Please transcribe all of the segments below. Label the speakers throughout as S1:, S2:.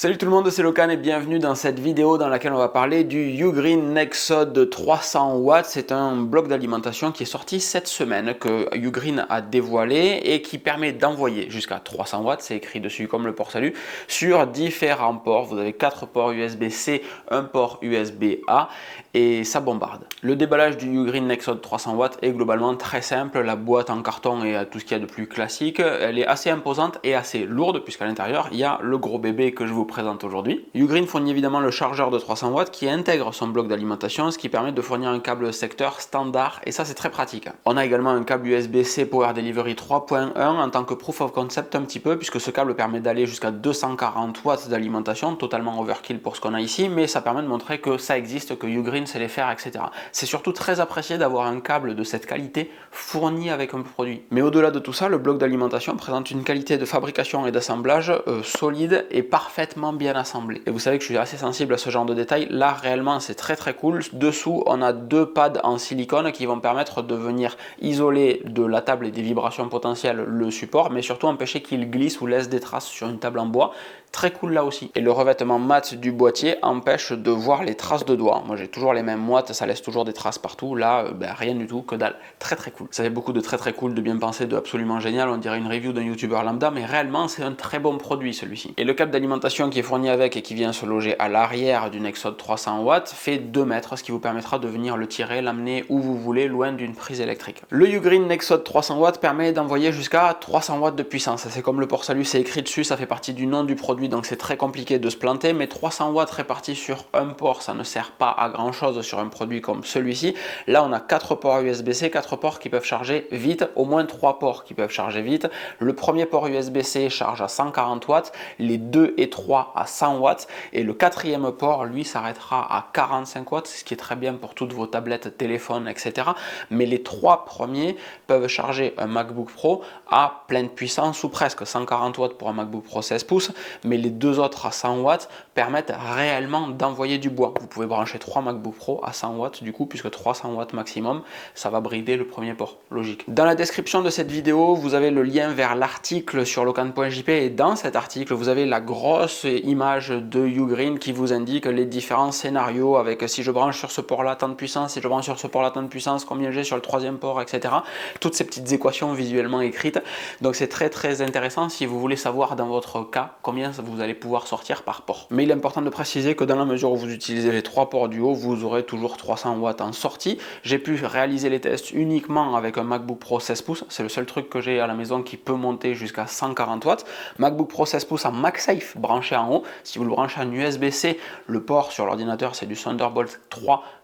S1: Salut tout le monde, c'est Locan et bienvenue dans cette vidéo dans laquelle on va parler du Ugreen Nexode 300 watts. C'est un bloc d'alimentation qui est sorti cette semaine, que Ugreen a dévoilé et qui permet d'envoyer jusqu'à 300 watts, c'est écrit dessus comme le port salut, sur différents ports. Vous avez 4 ports USB-C, un port USB-A et ça bombarde. Le déballage du Ugreen Nexode 300 watts est globalement très simple. La boîte en carton et tout ce qu'il y a de plus classique, elle est assez imposante et assez lourde puisqu'à l'intérieur il y a le gros bébé que je vous présente aujourd'hui. Ugreen fournit évidemment le chargeur de 300 watts qui intègre son bloc d'alimentation, ce qui permet de fournir un câble secteur standard et ça c'est très pratique. On a également un câble USB-C Power Delivery 3.1 en tant que proof of concept un petit peu, puisque ce câble permet d'aller jusqu'à 240 watts d'alimentation, totalement overkill pour ce qu'on a ici, mais ça permet de montrer que ça existe, que Ugreen sait les faire, etc. C'est surtout très apprécié d'avoir un câble de cette qualité fourni avec un produit. Mais au-delà de tout ça, le bloc d'alimentation présente une qualité de fabrication et d'assemblage solide et parfaitement bien assemblé. Et vous savez que je suis assez sensible à ce genre de détails. Là, réellement, c'est très cool. Dessous, on a deux pads en silicone qui vont permettre de venir isoler de la table et des vibrations potentielles le support, mais surtout empêcher qu'il glisse ou laisse des traces sur une table en bois. Très cool là aussi. Et le revêtement mat du boîtier empêche de voir les traces de doigts. Moi, j'ai toujours les mêmes moites, ça laisse toujours des traces partout. Là, rien du tout, que dalle. Très cool. Ça fait beaucoup de très cool, de bien pensé, de absolument génial. On dirait une review d'un youtubeur lambda, mais réellement, c'est un très bon produit celui-ci. Et le câble d'alimentation qui est fourni avec et qui vient se loger à l'arrière du Nexode 300 watts fait 2 mètres, ce qui vous permettra de venir le tirer, l'amener où vous voulez, loin d'une prise électrique. Le Ugreen Nexode 300 watts permet d'envoyer jusqu'à 300 watts de puissance. C'est comme le port salut, c'est écrit dessus, ça fait partie du nom du produit, donc c'est très compliqué de se planter, mais 300 watts répartis sur un port, ça ne sert pas à grand chose sur un produit comme celui-ci. Là, on a 4 ports USB-C, 4 ports qui peuvent charger vite, au moins 3 ports qui peuvent charger vite. Le premier port USB-C charge à 140 watts, les 2 et 3 à 100 watts, et le quatrième port, lui, s'arrêtera à 45 watts, ce qui est très bien pour toutes vos tablettes, téléphones, etc. Mais les 3 premiers peuvent charger un MacBook Pro à pleine puissance ou presque 140 watts pour un MacBook Pro 16 pouces, mais les deux autres à 100 watts permettent réellement d'envoyer du bois. Vous pouvez brancher 3 MacBook Pro à 100 watts du coup, puisque 300 watts maximum, ça va brider le premier port, logique. Dans la description de cette vidéo, vous avez le lien vers l'article sur locan.jp et dans cet article, vous avez la grosse image de Ugreen qui vous indique les différents scénarios avec si je branche sur ce port-là tant de puissance, si je branche sur ce port-là tant de puissance, combien j'ai sur le troisième port, etc. Toutes ces petites équations visuellement écrites. Donc c'est très intéressant si vous voulez savoir dans votre cas combien vous allez pouvoir sortir par port. Mais il est important de préciser que dans la mesure où vous utilisez les 3 ports du haut, vous aurez toujours 300 watts en sortie. J'ai pu réaliser les tests uniquement avec un MacBook Pro 16 pouces. C'est le seul truc que j'ai à la maison qui peut monter jusqu'à 140 watts. MacBook Pro 16 pouces en MagSafe branché en haut. Si vous le branchez en USB-C, le port sur l'ordinateur c'est du Thunderbolt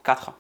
S1: 4,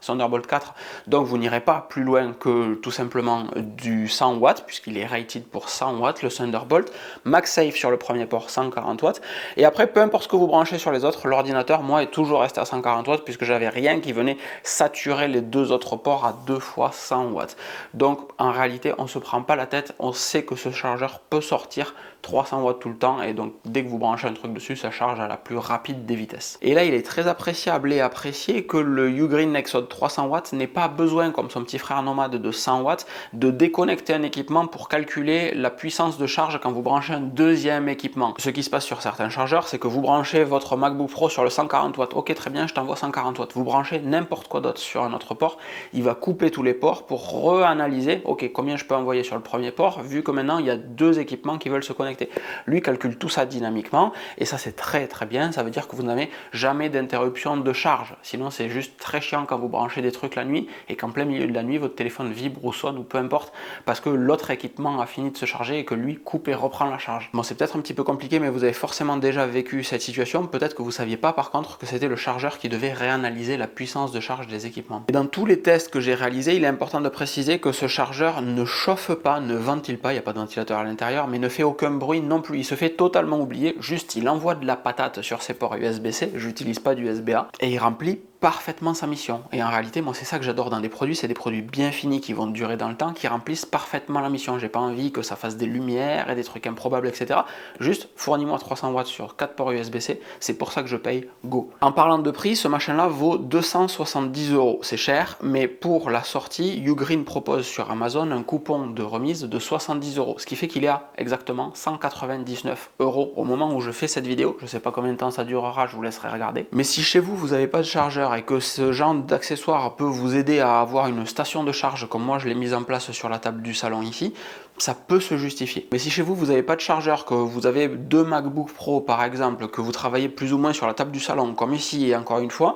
S1: donc vous n'irez pas plus loin que tout simplement du 100 watts puisqu'il est rated pour 100 watts le Thunderbolt. MagSafe sur le premier port 140 watts et après peu importe ce que vous branchez sur les autres, l'ordinateur moi est toujours resté à 140 watts puisque j'avais rien qui venait saturer les deux autres ports à 2 fois 100 watts. Donc en réalité on se prend pas la tête, on sait que ce chargeur peut sortir 300 watts tout le temps et donc dès que vous branchez un truc dessus ça charge à la plus rapide des vitesses. Et là il est très appréciable et apprécié que le Ugreen Nexode 300 watts n'ait pas besoin comme son petit frère nomade de 100 watts de déconnecter un équipement pour calculer la puissance de charge quand vous branchez un deuxième équipement. Ce qui se passe sur certains chargeurs c'est que vous branchez votre MacBook Pro sur le 140 watts, ok très bien je t'envoie 140 watts, vous branchez n'importe quoi d'autre sur un autre port, il va couper tous les ports pour reanalyser ok combien je peux envoyer sur le premier port vu que maintenant il y a deux équipements qui veulent se connecter. Lui calcule tout ça dynamiquement et ça c'est très bien, ça veut dire que vous n'avez jamais d'interruption de charge, sinon c'est juste très chiant quand vous branchez des trucs la nuit et qu'en plein milieu de la nuit votre téléphone vibre ou sonne ou peu importe parce que l'autre équipement a fini de se charger et que lui coupe et reprend la charge. Bon c'est peut-être un petit peu compliqué mais vous avez forcément déjà vécu cette situation, peut-être que vous saviez pas par contre que c'était le chargeur qui devait réanalyser la puissance de charge des équipements. Et dans tous les tests que j'ai réalisés, il est important de préciser que ce chargeur ne chauffe pas, ne ventile pas, il n'y a pas de ventilateur à l'intérieur, mais ne fait aucun bruit non plus, il se fait totalement oublier, juste il envoie de la patate sur ses ports USB-C, j'utilise pas du USB-A, et il remplit parfaitement sa mission. Et en réalité, moi, c'est ça que j'adore dans des produits, c'est des produits bien finis qui vont durer dans le temps, qui remplissent parfaitement la mission. J'ai pas envie que ça fasse des lumières et des trucs improbables, etc. Juste, fournis-moi 300 watts sur 4 ports USB-C, c'est pour ça que je paye Go. En parlant de prix, ce machin-là vaut 270 €. C'est cher, mais pour la sortie, Ugreen propose sur Amazon un coupon de remise de 70 €, ce qui fait qu'il est à exactement 199 € au moment où je fais cette vidéo. Je sais pas combien de temps ça durera, je vous laisserai regarder. Mais si chez vous, vous n'avez pas de chargeur et que ce genre d'accessoire peut vous aider à avoir une station de charge comme moi je l'ai mise en place sur la table du salon ici, ça peut se justifier. Mais si chez vous, vous n'avez pas de chargeur, que vous avez 2 MacBook Pro par exemple, que vous travaillez plus ou moins sur la table du salon, comme ici et encore une fois,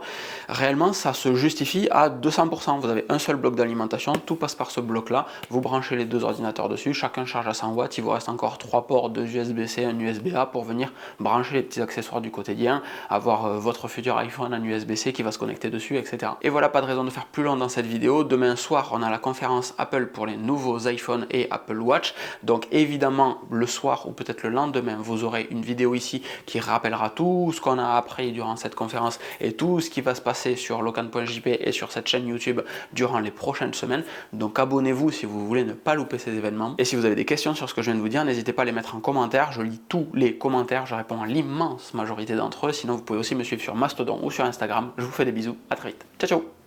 S1: réellement ça se justifie à 200%. Vous avez un seul bloc d'alimentation, tout passe par ce bloc-là, vous branchez les deux ordinateurs dessus, chacun charge à 100 watts, il vous reste encore 3 ports, 2 USB-C, un USB-A pour venir brancher les petits accessoires du quotidien, avoir votre futur iPhone en USB-C qui va se connecter dessus, etc. Et voilà, pas de raison de faire plus long dans cette vidéo. Demain soir, on a la conférence Apple pour les nouveaux iPhone et Apple Watch. Donc évidemment, le soir ou peut-être le lendemain, vous aurez une vidéo ici qui rappellera tout ce qu'on a appris durant cette conférence et tout ce qui va se passer sur locan.jp et sur cette chaîne YouTube durant les prochaines semaines. Donc abonnez-vous si vous voulez ne pas louper ces événements. Et si vous avez des questions sur ce que je viens de vous dire, n'hésitez pas à les mettre en commentaire. Je lis tous les commentaires, je réponds à l'immense majorité d'entre eux. Sinon, vous pouvez aussi me suivre sur Mastodon ou sur Instagram. Je vous fais des bisous, à très vite. Ciao, ciao!